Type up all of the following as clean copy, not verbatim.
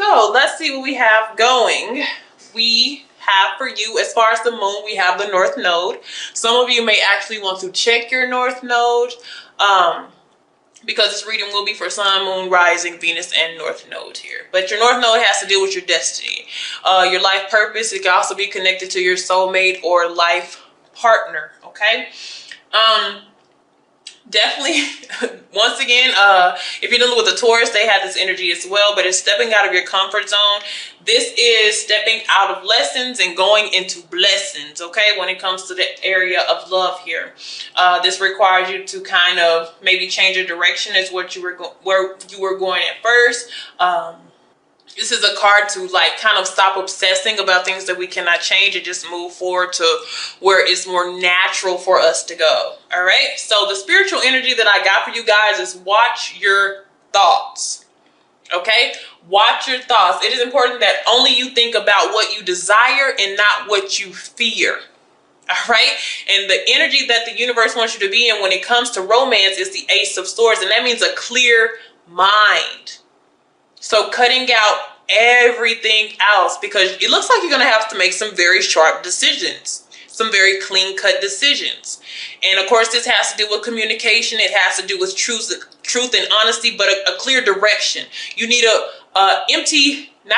So let's see what we have going. We have for you, as far as the moon, we have the North Node. Some of you may actually want to check your North Node because this reading will be for Sun, Moon, Rising, Venus, and North Node here. But your North Node has to deal with your destiny, your life purpose. It can also be connected to your soulmate or life partner, okay? Definitely, once again, if you're dealing with a Taurus, they have this energy as well, but it's stepping out of your comfort zone. This is stepping out of lessons and going into blessings, okay, when it comes to the area of love here. This requires you to kind of maybe change your direction as what you were where you were going at first. This is a card to like kind of stop obsessing about things that we cannot change and just move forward to where it's more natural for us to go. All right. So the spiritual energy that I got for you guys is watch your thoughts. Okay. Watch your thoughts. It is important that only you think about what you desire and not what you fear. All right. And the energy that the universe wants you to be in when it comes to romance is the Ace of Swords. And that means a clear mind. So cutting out everything else, because it looks like you're going to have to make some very sharp decisions, some very clean cut decisions. And of course, this has to do with communication. It has to do with truth and honesty, but a clear direction. You need not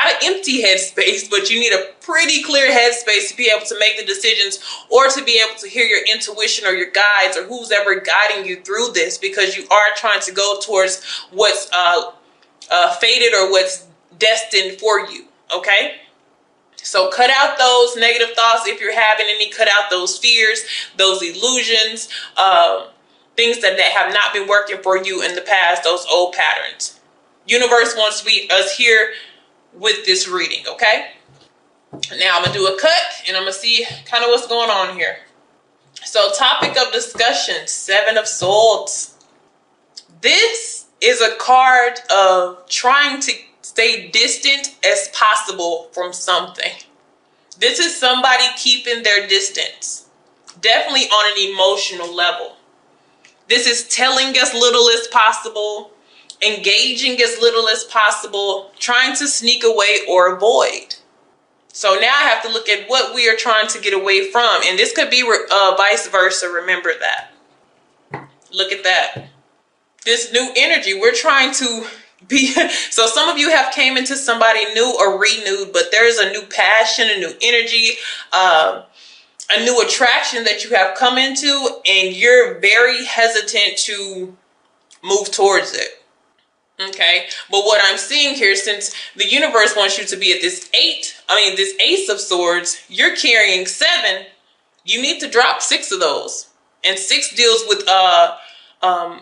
an empty headspace, but you need a pretty clear headspace to be able to make the decisions or to be able to hear your intuition or your guides or who's ever guiding you through this, because you are trying to go towards what's fated or what's destined for you. Okay, so cut out those negative thoughts if you're having any. Cut out those fears, those illusions, things that have not been working for you in the past, those old patterns. Universe wants us here with this reading. Okay, now I'm gonna do a cut and I'm gonna see kind of what's going on here. So topic of discussion, Seven of Swords. This is a card of trying to stay distant as possible from something. This is somebody keeping their distance, definitely on an emotional level. This is telling as little as possible, engaging as little as possible, trying to sneak away or avoid. So now I have to look at what we are trying to get away from. And this could be vice versa. Remember that. Look at that. This new energy, we're trying to be, so some of you have came into somebody new or renewed, but there's a new passion, a new energy, a new attraction that you have come into, and you're very hesitant to move towards it. Okay, but what I'm seeing here, since the universe wants you to be at this this Ace of Swords, you're carrying 7. You need to drop 6 of those, and 6 deals with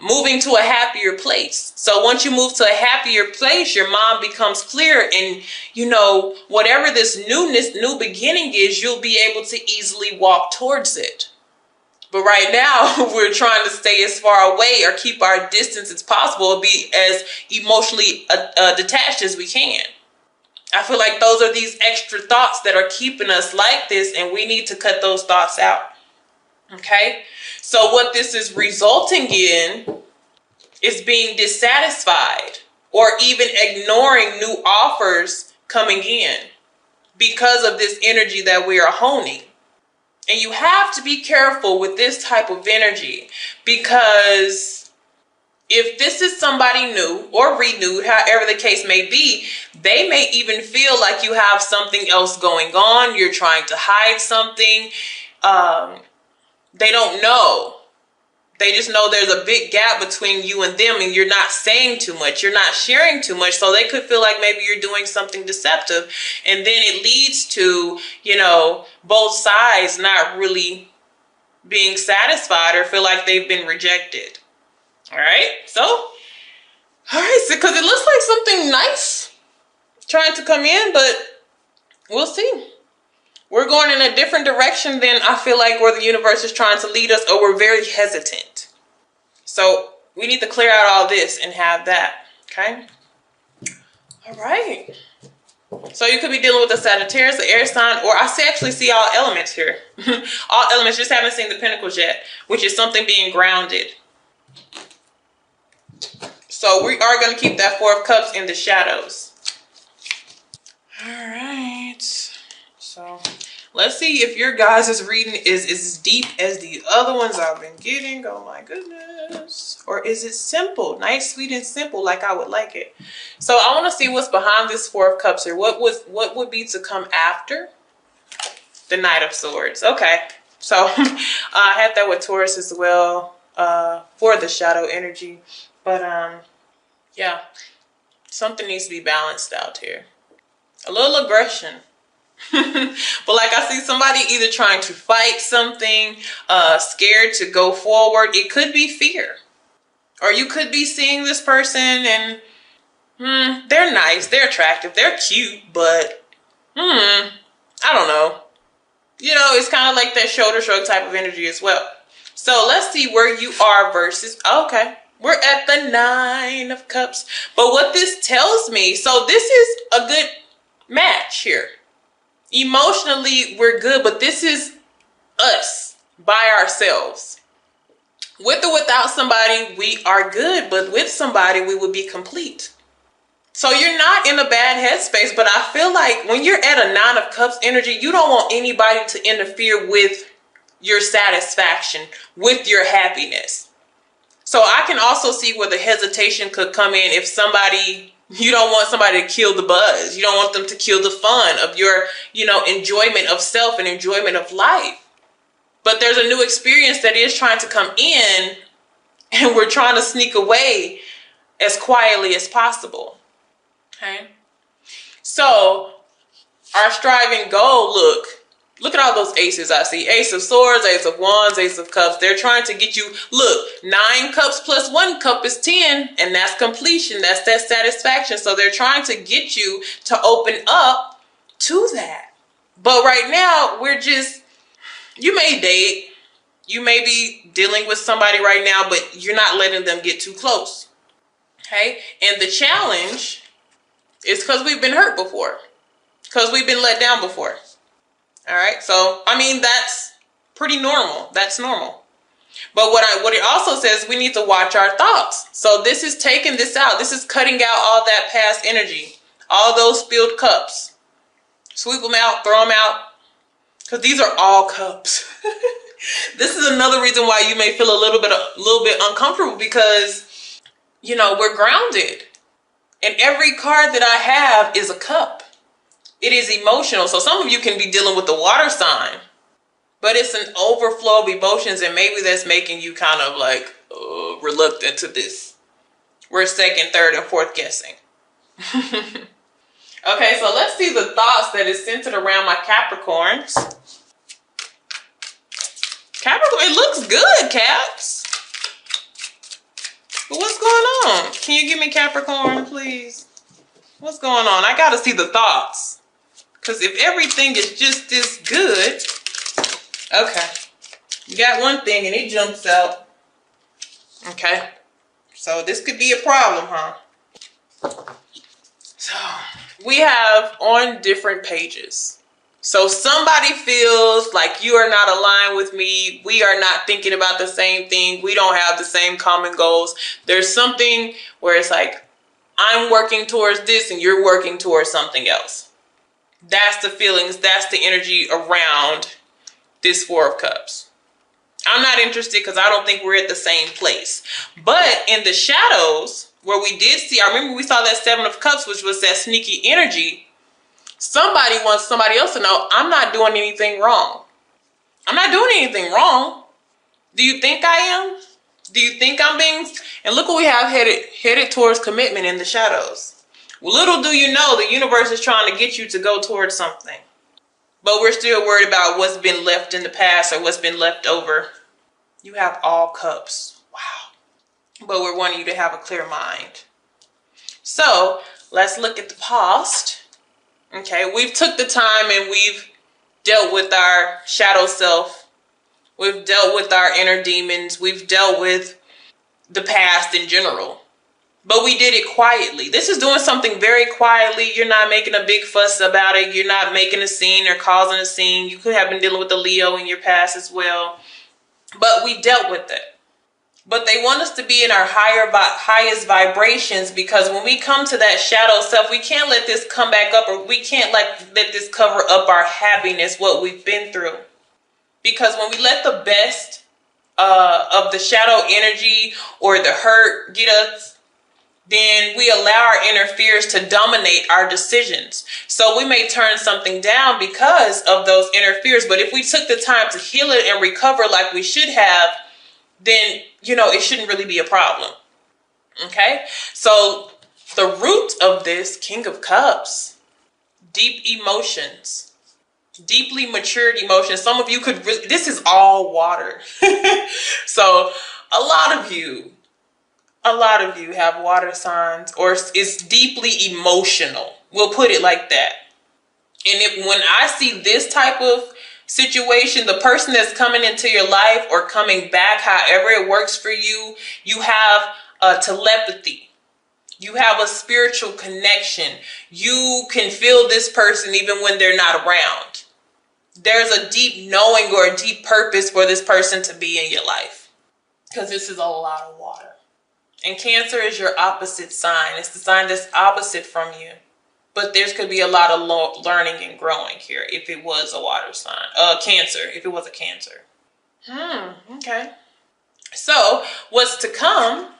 moving to a happier place. So once you move to a happier place, your mind becomes clear, and you know, whatever this new beginning is, you'll be able to easily walk towards it. But right now, we're trying to stay as far away or keep our distance as possible, be as emotionally detached as we can. I feel like those are these extra thoughts that are keeping us like this, and we need to cut those thoughts out. Okay, so what this is resulting in is being dissatisfied or even ignoring new offers coming in because of this energy that we are honing. And you have to be careful with this type of energy, because if this is somebody new or renewed, however the case may be, they may even feel like you have something else going on. You're trying to hide something. They don't know. They just know there's a big gap between you and them, and you're not saying too much. You're not sharing too much. So they could feel like maybe you're doing something deceptive. And then it leads to, you know, both sides not really being satisfied or feel like they've been rejected. All right. So because it looks like something nice trying to come in, but we'll see. We're going in a different direction than I feel like where the universe is trying to lead us, or we're very hesitant. So we need to clear out all this and have that. Okay. All right. So you could be dealing with a Sagittarius, the air sign, or I actually see all elements here. All elements, just haven't seen the Pentacles yet, which is something being grounded. So we are going to keep that 4 of Cups in the shadows. Let's see if your guys' reading is as deep as the other ones I've been getting. Oh my goodness. Or is it simple? Nice, sweet, and simple like I would like it. So I want to see what's behind this Four of Cups here. What would be to come after the Knight of Swords? Okay. So I had that with Taurus as well for the shadow energy. But yeah, something needs to be balanced out here. A little aggression. But like I see somebody either trying to fight something, scared to go forward. It could be fear. Or you could be seeing this person and they're nice, they're attractive, they're cute, but I don't know. You know, it's kind of like that shoulder shrug type of energy as well. So let's see where you are versus, okay, we're at the Nine of Cups. But what this tells me, so this is a good match here. Emotionally, we're good, but this is us by ourselves. With or without somebody, we are good, but with somebody, we would be complete. So you're not in a bad headspace, but I feel like when you're at a Nine of Cups energy, you don't want anybody to interfere with your satisfaction, with your happiness. So I can also see where the hesitation could come in if somebody, you don't want somebody to kill the buzz. You don't want them to kill the fun of your, enjoyment of self and enjoyment of life. But there's a new experience that is trying to come in and we're trying to sneak away as quietly as possible. Okay. So our striving goal, look at all those aces I see. Ace of Swords, Ace of Wands, Ace of Cups. They're trying to get you, 9 cups plus 1 cup is 10. And that's completion. That's that satisfaction. So they're trying to get you to open up to that. But right now, you may date. You may be dealing with somebody right now, but you're not letting them get too close. Okay? And the challenge is because we've been hurt before. Because we've been let down before. All right, so that's pretty normal. That's normal. But what it also says, we need to watch our thoughts. So this is taking this out. This is cutting out all that past energy, all those spilled cups. Sweep them out, throw them out, because these are all cups. This is another reason why you may feel a little bit uncomfortable because we're grounded, and every card that I have is a cup. It is emotional. So some of you can be dealing with the water sign, but it's an overflow of emotions, and maybe that's making you kind of like reluctant to this. We're second, third, and fourth guessing. Okay, so let's see the thoughts that is centered around my Capricorns. Capricorn, it looks good, Caps. But what's going on? Can you give me Capricorn, please? What's going on? I got to see the thoughts. Because if everything is just this good, okay. You got one thing and it jumps out. Okay. So this could be a problem, huh? So we have on different pages. So somebody feels like you are not aligned with me. We are not thinking about the same thing. We don't have the same common goals. There's something where it's like, I'm working towards this and you're working towards something else. That's the feelings. That's the energy around this Four of Cups. I'm not interested because I don't think we're at the same place. But in the shadows, where we did see, I remember we saw that Seven of Cups, which was that sneaky energy. Somebody wants somebody else to know, I'm not doing anything wrong. I'm not doing anything wrong. Do you think I am? Do you think I'm being... And look what we have headed towards commitment in the shadows. Little do you know, the universe is trying to get you to go towards something. But we're still worried about what's been left in the past or what's been left over. You have all cups. Wow. But we're wanting you to have a clear mind. So let's look at the past. Okay, we've took the time and we've dealt with our shadow self. We've dealt with our inner demons. We've dealt with the past in general. But we did it quietly. This is doing something very quietly. You're not making a big fuss about it. You're not making a scene or causing a scene. You could have been dealing with the Leo in your past as well. But we dealt with it. But they want us to be in our highest vibrations, because when we come to that shadow self, we can't let this come back up, or we can't let this cover up our happiness, what we've been through. Because when we let the best of the shadow energy or the hurt get us, then we allow our inner fears to dominate our decisions. So we may turn something down because of those inner fears. But if we took the time to heal it and recover like we should have, then, it shouldn't really be a problem. Okay? So the root of this, King of Cups, deep emotions, deeply matured emotions. Some of you could really, this is all water. So a lot of you have water signs, or it's deeply emotional. We'll put it like that. And when I see this type of situation, the person that's coming into your life or coming back, however it works for you, you have telepathy. You have a spiritual connection. You can feel this person even when they're not around. There's a deep knowing or a deep purpose for this person to be in your life, because this is a lot of water. And Cancer is your opposite sign. It's the sign that's opposite from you. But there could be a lot of learning and growing here if it was a water sign. Cancer, if it was a Cancer. Okay. So, what's to come?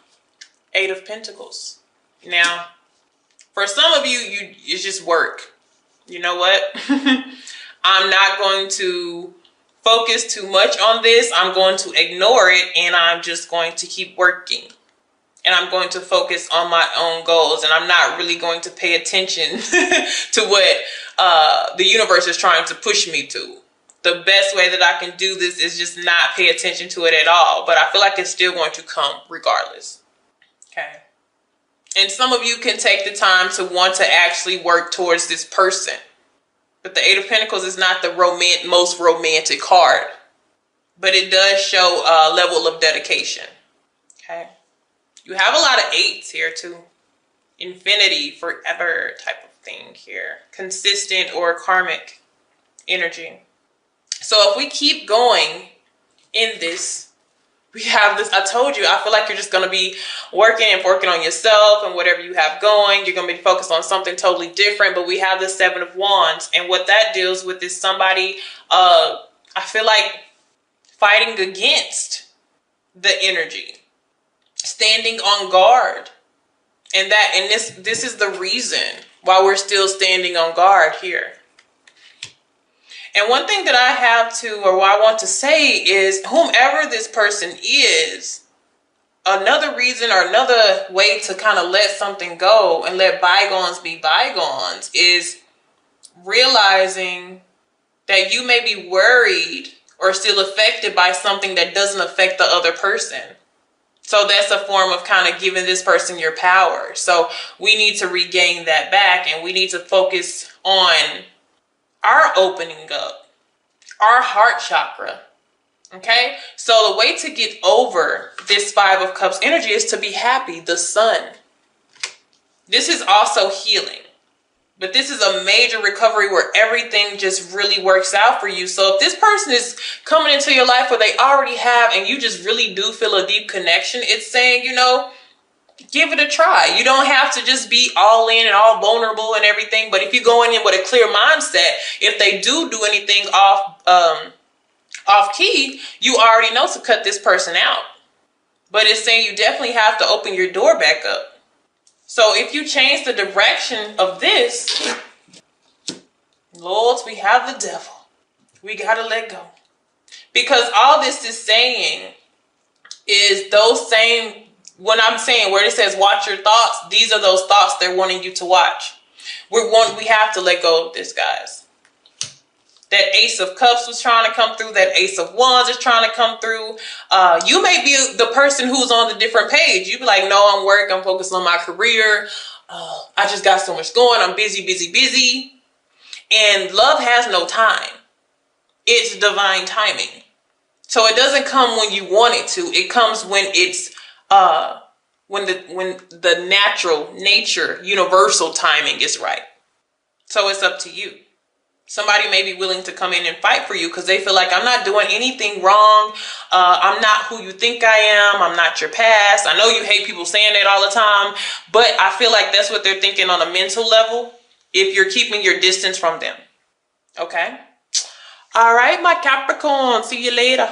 8 of Pentacles. Now, for some of you, it's just work. You know what? I'm not going to focus too much on this. I'm going to ignore it, and I'm just going to keep working. And I'm going to focus on my own goals. And I'm not really going to pay attention to what the universe is trying to push me to. The best way that I can do this is just not pay attention to it at all. But I feel like it's still going to come regardless. Okay. And some of you can take the time to want to actually work towards this person. But the 8 of Pentacles is not the most romantic card. But it does show a level of dedication. Okay. You have a lot of 8s here too. Infinity, forever type of thing here. Consistent or karmic energy. So if we keep going in this, we have this, I told you, I feel like you're just going to be working on yourself and whatever you have going. You're going to be focused on something totally different. But we have the 7 of Wands. And what that deals with is somebody, I feel like, fighting against the energy. Standing on guard. And this is the reason why we're still standing on guard here. And one thing that I have to, or what I want to say is, whomever this person is, another reason or another way to kind of let something go and let bygones be bygones is realizing that you may be worried or still affected by something that doesn't affect the other person. So that's a form of kind of giving this person your power. So we need to regain that back, and we need to focus on our opening up, our heart chakra. Okay? So the way to get over this 5 of Cups energy is to be happy, the sun. This is also healing. But this is a major recovery where everything just really works out for you. So if this person is coming into your life where they already have, and you just really do feel a deep connection, it's saying, give it a try. You don't have to just be all in and all vulnerable and everything. But if you go in with a clear mindset, if they do anything off key, you already know to cut this person out. But it's saying you definitely have to open your door back up. So if you change the direction of this, Lords, we have the devil. We got to let go. Because all this is saying is those same, when I'm saying where it says watch your thoughts, these are those thoughts they're wanting you to watch. We have to let go of this, guys. That Ace of Cups was trying to come through. That Ace of Wands is trying to come through. You may be the person who's on the different page. You be like, no, I'm working. I'm focused on my career. I just got so much going. I'm busy, busy, busy. And love has no time. It's divine timing. So it doesn't come when you want it to. It comes when it's when the natural nature, universal timing is right. So it's up to you. Somebody may be willing to come in and fight for you because they feel like I'm not doing anything wrong. I'm not who you think I am. I'm not your past. I know you hate people saying that all the time, but I feel like that's what they're thinking on a mental level if you're keeping your distance from them. Okay? All right, my Capricorn. See you later.